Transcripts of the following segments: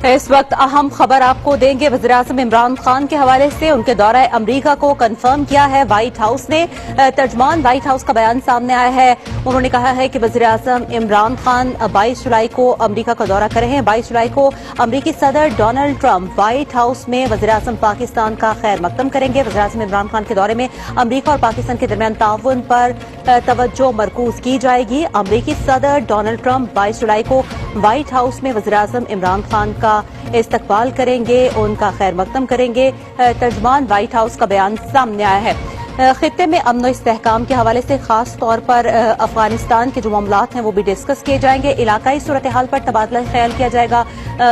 इस वक्त अहम खबर आपको देंगे। वज़ीर-ए-आज़म इमरान खान के हवाले से उनके दौरा अमरीका को कंफर्म किया है व्हाइट हाउस ने। तर्जमान व्हाइट हाउस का बयान सामने आया है। उन्होंने कहा है कि वज़ीर-ए-आज़म इमरान खान 22 जुलाई को अमरीका का दौरा कर रहे हैं। 22 जुलाई को अमरीकी सदर डोनाल्ड ट्रंप व्हाइट हाउस में वज़ीर-ए-आज़म पाकिस्तान का खैर मकदम करेंगे। वज़ीर-ए-आज़म इमरान खान के दौरे में अमरीका और पाकिस्तान के दरमियान ताउन पर तवज्जो मरकूज की जाएगी। अमरीकी सदर डोनाल्ड ट्रंप 22 जुलाई को व्हाइट हाउस में वज़ीर-ए-आज़म इमरान खान का इस्तकबाल करेंगे, उनका खैर मकदम करेंगे। तर्जमान व्हाइट हाउस का बयान सामने आया है। खित्ते में अमन व इस्तेहकाम के हवाले से खास तौर पर अफगानिस्तान के जो मामलात हैं वो भी डिस्कस किए जाएंगे। इलाकाई सूरत हाल पर तबादला ख्याल किया जाएगा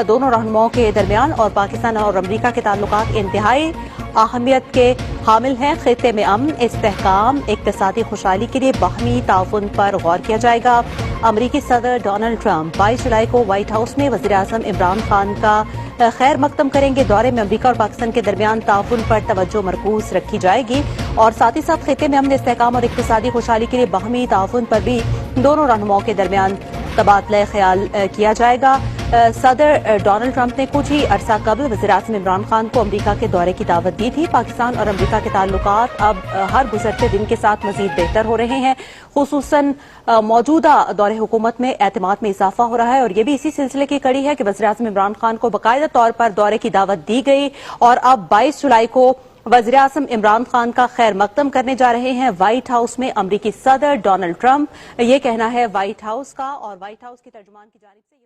दोनों रहनुमाओं के दरमियान, और पाकिस्तान और अमरीका के ताल्लुकात इंतहाई अहमियत के हामिल हैं। खित्ते में अमन, इस्तेहकाम, इक्तिसादी खुशहाली के लिए बाहमी ताउन पर गौर किया जाएगा। अमरीकी सदर डोनाल्ड ट्रंप 22 जुलाई को व्हाइट हाउस में वज़ीर-ए-आज़म इमरान खान का खैर मकदम करेंगे। दौरे में अमरीका और पाकिस्तान के दरमियान ताउन पर तवज्जो मरकूज रखी जाएगी, और साथ ही साथ खित्ते में अमन, इस्तेहकाम और इक्तिसादी खुशहाली के लिए बाहमी ताउन पर भी दोनों रहनुमाओं के दरमियान तबादला ख्याल किया जाएगा। सदर डोनाल्ड ट्रंप ने कुछ ही अरसा कबल वज़ीर-ए-आज़म इमरान खान को अमरीका के दौरे की दावत दी थी। पाकिस्तान और अमरीका के ताल्लुकात अब हर गुजरते दिन के साथ मजीद बेहतर हो रहे हैं। खुसूसन मौजूदा दौरे हुकूमत में एतमाद में इजाफा हो रहा है, और ये भी इसी सिलसिले की कड़ी है कि वज़ीर-ए-आज़म इमरान खान को बाकायदा तौर पर दौरे की दावत दी गई, और अब 22 जुलाई को वज़ीर-ए-आज़म इमरान खान का खैर मकदम करने जा रहे हैं व्हाइट हाउस में अमरीकी सदर डोनाल्ड ट्रंप। ये कहना है व्हाइट हाउस का, और व्हाइट हाउस की तर्जुमान की जानिब से